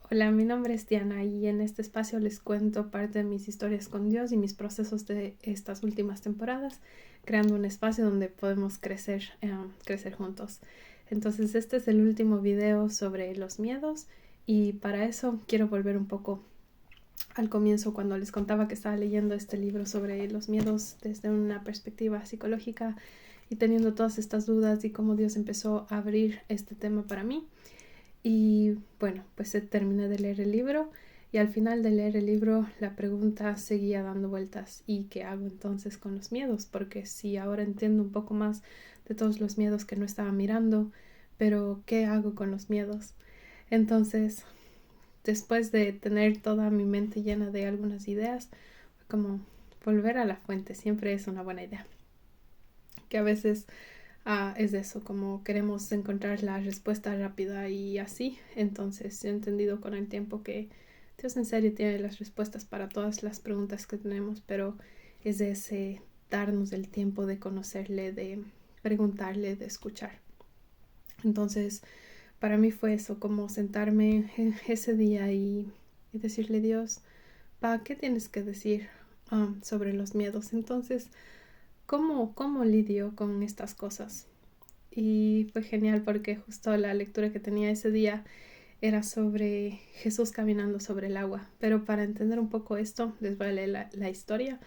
Hola, mi nombre es Diana y en este espacio les cuento parte de mis historias con Dios y mis procesos de estas últimas temporadas, creando un espacio donde podemos crecer juntos. Entonces, este es el último video sobre los miedos y para eso quiero volver un poco al comienzo cuando les contaba que estaba leyendo este libro sobre los miedos desde una perspectiva psicológica y teniendo todas estas dudas y cómo Dios empezó a abrir este tema para mí. Y bueno, pues terminé de leer el libro y al final de leer el libro la pregunta seguía dando vueltas. ¿Y qué hago entonces con los miedos? Porque sí, ahora entiendo un poco más de todos los miedos que no estaba mirando, pero ¿qué hago con los miedos? Entonces, después de tener toda mi mente llena de algunas ideas, como volver a la fuente siempre es una buena idea. Que a veces es eso, como queremos encontrar la respuesta rápida y así. Entonces he entendido con el tiempo que Dios en serio tiene las respuestas para todas las preguntas que tenemos, pero es de ese darnos el tiempo de conocerle, de preguntarle, de escuchar. Entonces, para mí fue eso, como sentarme ese día y decirle, Dios, ¿qué tienes que decir sobre los miedos? Entonces, ¿cómo lidio con estas cosas? Y fue genial porque justo la lectura que tenía ese día era sobre Jesús caminando sobre el agua. Pero para entender un poco esto, les voy a leer la historia.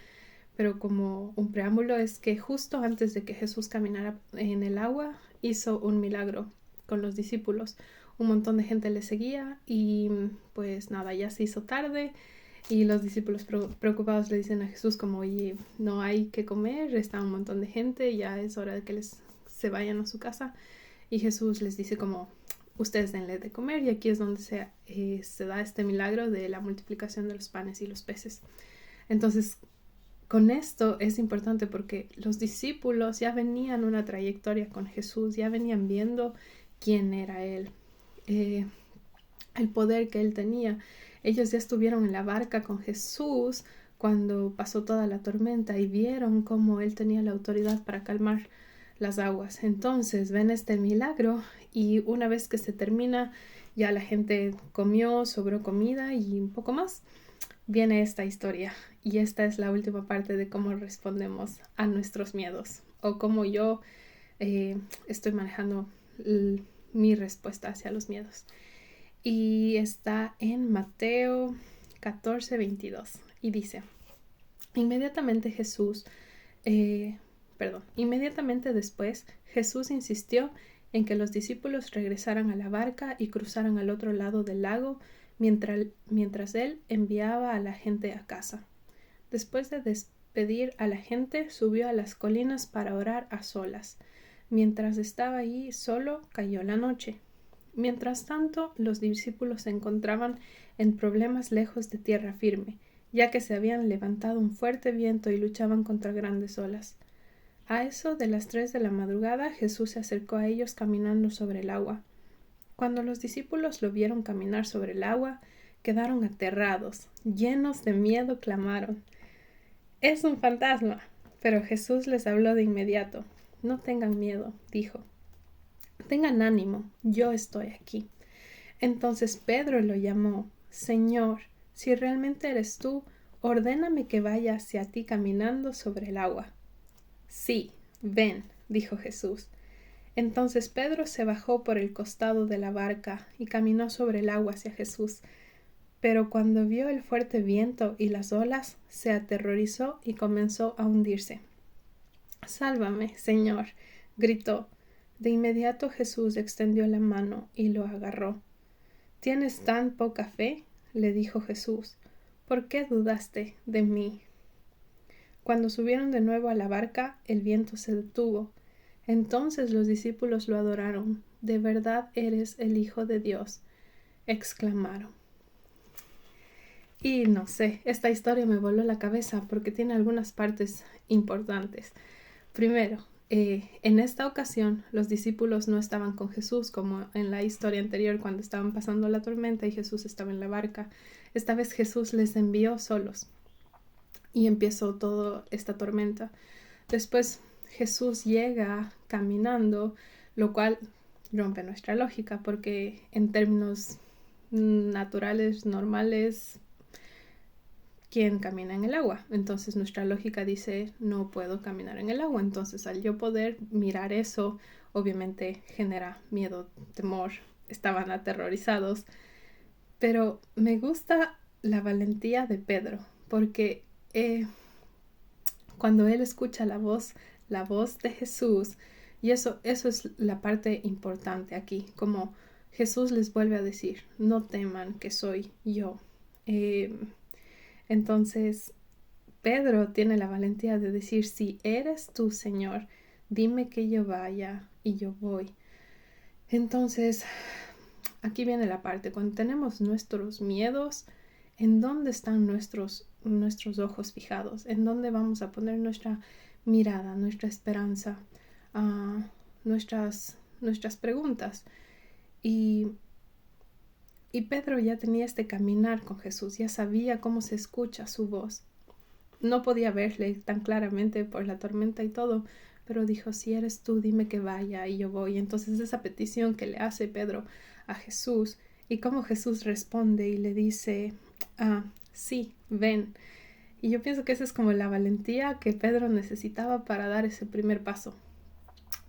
Pero como un preámbulo es que justo antes de que Jesús caminara en el agua, hizo un milagro con los discípulos. Un montón de gente le seguía y pues nada, ya se hizo tarde y los discípulos preocupados le dicen a Jesús como, oye, no hay que comer, está un montón de gente, ya es hora de que se vayan a su casa. Y Jesús les dice como, ustedes denle de comer, y aquí es donde se da este milagro de la multiplicación de los panes y los peces. Entonces, con esto es importante porque los discípulos ya venían una trayectoria con Jesús, ya venían viendo quién era Él, eh, el poder que Él tenía. Ellos ya estuvieron en la barca con Jesús cuando pasó toda la tormenta y vieron cómo Él tenía la autoridad para calmar las aguas. Entonces ven este milagro y una vez que se termina, ya la gente comió, sobró comida y un poco más. Viene esta historia y esta es la última parte de cómo respondemos a nuestros miedos o cómo yo estoy manejando mi respuesta hacia los miedos. Y está en Mateo 14:22 y dice, inmediatamente inmediatamente después Jesús insistió en que los discípulos regresaran a la barca y cruzaran al otro lado del lago mientras él enviaba a la gente a casa. Después de despedir a la gente, subió a las colinas para orar a solas. Mientras estaba allí solo, cayó la noche. Mientras tanto, los discípulos se encontraban en problemas lejos de tierra firme, ya que se habían levantado un fuerte viento y luchaban contra grandes olas. A eso de las 3 de la madrugada, Jesús se acercó a ellos caminando sobre el agua. Cuando los discípulos lo vieron caminar sobre el agua, quedaron aterrados, llenos de miedo, clamaron: «¡Es un fantasma!». Pero Jesús les habló de inmediato. «No tengan miedo», dijo. «Tengan ánimo, yo estoy aquí». Entonces Pedro lo llamó: «Señor, si realmente eres tú, ordéname que vaya hacia ti caminando sobre el agua». «Sí, ven», dijo Jesús. Entonces Pedro se bajó por el costado de la barca y caminó sobre el agua hacia Jesús. Pero cuando vio el fuerte viento y las olas, se aterrorizó y comenzó a hundirse. «Sálvame, Señor», gritó. De inmediato Jesús extendió la mano y lo agarró. «¿Tienes tan poca fe?», le dijo Jesús. «¿Por qué dudaste de mí?». Cuando subieron de nuevo a la barca, el viento se detuvo. Entonces los discípulos lo adoraron. «De verdad eres el Hijo de Dios», exclamaron. Y no sé, esta historia me voló la cabeza porque tiene algunas partes importantes. Primero, en esta ocasión los discípulos no estaban con Jesús como en la historia anterior cuando estaban pasando la tormenta y Jesús estaba en la barca. Esta vez Jesús les envió solos y empezó toda esta tormenta. Después Jesús llega caminando, lo cual rompe nuestra lógica porque en términos naturales, normales, ¿quién camina en el agua? Entonces nuestra lógica dice, no puedo caminar en el agua. Entonces al yo poder mirar eso, obviamente genera miedo, temor, estaban aterrorizados. Pero me gusta la valentía de Pedro, porque cuando él escucha la voz de Jesús, y eso es la parte importante aquí, como Jesús les vuelve a decir, no teman que soy yo. Entonces, Pedro tiene la valentía de decir, si eres tú, Señor, dime que yo vaya y yo voy. Entonces, aquí viene la parte, cuando tenemos nuestros miedos, ¿en dónde están nuestros ojos fijados? ¿En dónde vamos a poner nuestra mirada, nuestra esperanza, nuestras preguntas? Y Pedro ya tenía este caminar con Jesús, ya sabía cómo se escucha su voz. No podía verle tan claramente por la tormenta y todo, pero dijo, si eres tú, dime que vaya y yo voy. Entonces esa petición que le hace Pedro a Jesús y cómo Jesús responde y le dice, sí, ven. Y yo pienso que esa es como la valentía que Pedro necesitaba para dar ese primer paso.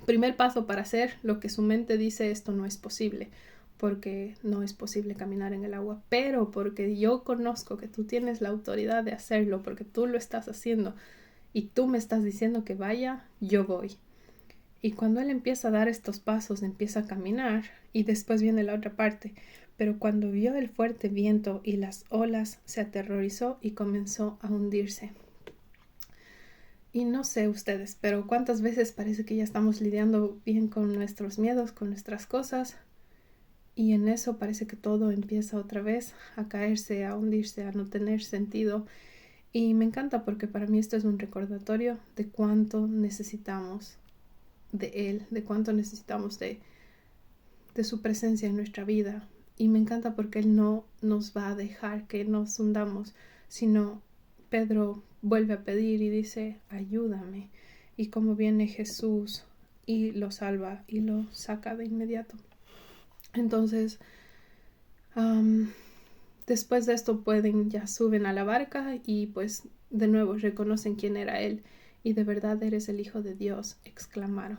Primer paso para hacer lo que su mente dice, esto no es posible, porque no es posible caminar en el agua, pero porque yo conozco que tú tienes la autoridad de hacerlo, porque tú lo estás haciendo y tú me estás diciendo que vaya, yo voy. Y cuando él empieza a dar estos pasos, empieza a caminar y después viene la otra parte. Pero cuando vio el fuerte viento y las olas, se aterrorizó y comenzó a hundirse. Y no sé ustedes, pero cuántas veces parece que ya estamos lidiando bien con nuestros miedos, con nuestras cosas, y en eso parece que todo empieza otra vez a caerse, a hundirse, a no tener sentido. Y me encanta porque para mí esto es un recordatorio de cuánto necesitamos de Él, de cuánto necesitamos de su presencia en nuestra vida. Y me encanta porque Él no nos va a dejar que nos hundamos, sino Pedro vuelve a pedir y dice, ayúdame. Y como viene Jesús y lo salva y lo saca de inmediato. Entonces, después de esto ya suben a la barca y pues de nuevo reconocen quién era Él. Y de verdad eres el Hijo de Dios, exclamaron.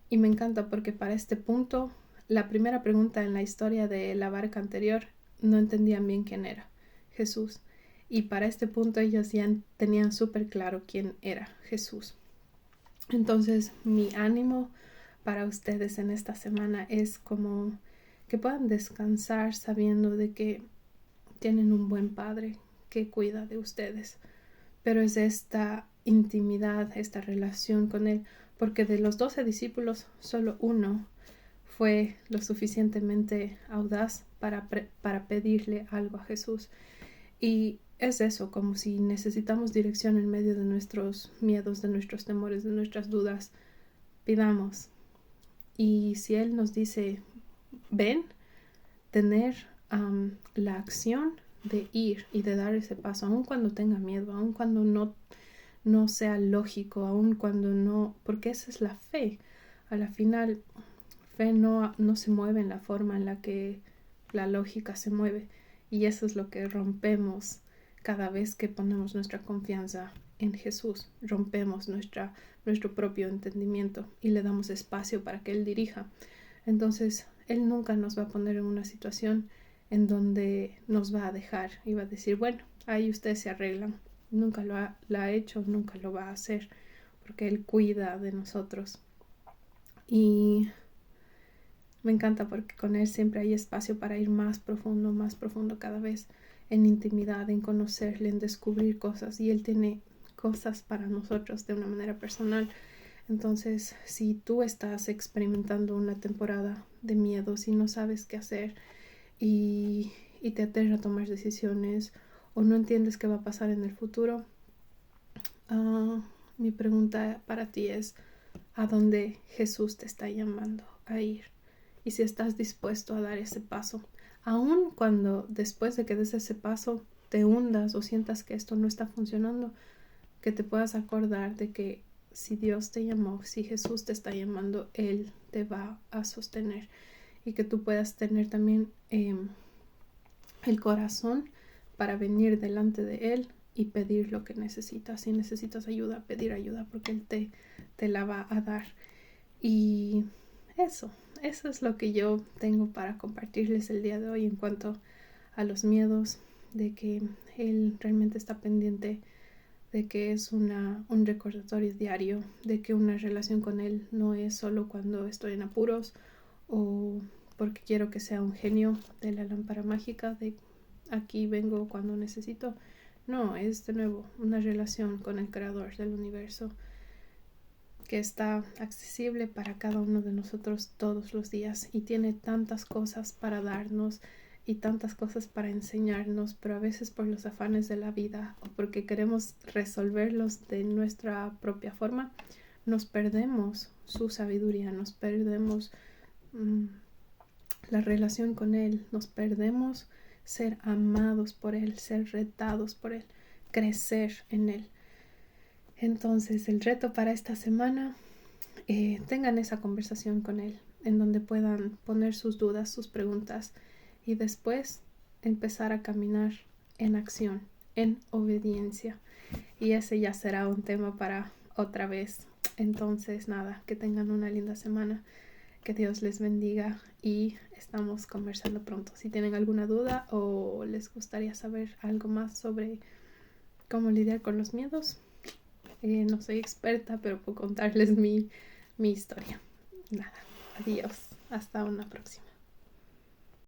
Y me encanta porque para este punto, la primera pregunta en la historia de la barca anterior, no entendían bien quién era Jesús. Y para este punto ellos ya tenían súper claro quién era Jesús. Entonces mi ánimo para ustedes en esta semana es como que puedan descansar sabiendo de que tienen un buen Padre que cuida de ustedes. Pero es esta intimidad, esta relación con Él, porque de los 12 discípulos solo uno fue lo suficientemente audaz para pedirle algo a Jesús. Y es eso, como si necesitamos dirección en medio de nuestros miedos, de nuestros temores, de nuestras dudas, pidamos. Y si Él nos dice, ven, tener la acción de ir y de dar ese paso, aun cuando tenga miedo, aun cuando no sea lógico, aun cuando no, porque esa es la fe. A la final, fe no se mueve en la forma en la que la lógica se mueve, y eso es lo que rompemos cada vez que ponemos nuestra confianza en Jesús. Rompemos nuestro propio entendimiento y le damos espacio para que Él dirija. Entonces, Él nunca nos va a poner en una situación en donde nos va a dejar y va a decir, bueno, ahí ustedes se arreglan. Nunca lo ha hecho, nunca lo va a hacer, porque Él cuida de nosotros. Y me encanta porque con Él siempre hay espacio para ir más profundo cada vez, en intimidad, en conocerle, en descubrir cosas. Y Él tiene cosas para nosotros de una manera personal. Entonces, si tú estás experimentando una temporada de miedos y no sabes qué hacer y te aterra tomar decisiones o no entiendes qué va a pasar en el futuro, mi pregunta para ti es, ¿a dónde Jesús te está llamando a ir? Y si estás dispuesto a dar ese paso, aun cuando después de que des ese paso te hundas o sientas que esto no está funcionando, que te puedas acordar de que si Dios te llamó, si Jesús te está llamando, Él te va a sostener, y que tú puedas tener también el corazón para venir delante de Él y pedir lo que necesitas. Si necesitas ayuda, pedir ayuda, porque Él te la va a dar. Y eso es lo que yo tengo para compartirles el día de hoy en cuanto a los miedos, de que Él realmente está pendiente, de que es un recordatorio diario, de que una relación con Él no es solo cuando estoy en apuros o porque quiero que sea un genio de la lámpara mágica, de aquí vengo cuando necesito. No, es de nuevo una relación con el creador del universo que está accesible para cada uno de nosotros todos los días y tiene tantas cosas para darnos y tantas cosas para enseñarnos, pero a veces por los afanes de la vida o porque queremos resolverlos de nuestra propia forma, nos perdemos su sabiduría, nos perdemos la relación con Él, nos perdemos ser amados por Él, ser retados por Él, crecer en Él. Entonces el reto para esta semana, tengan esa conversación con Él, en donde puedan poner sus dudas, sus preguntas y después empezar a caminar en acción, en obediencia. Y ese ya será un tema para otra vez. Entonces nada, que tengan una linda semana, que Dios les bendiga y estamos conversando pronto. Si tienen alguna duda o les gustaría saber algo más sobre cómo lidiar con los miedos, no soy experta, pero puedo contarles mi historia. Nada, adiós, hasta una próxima.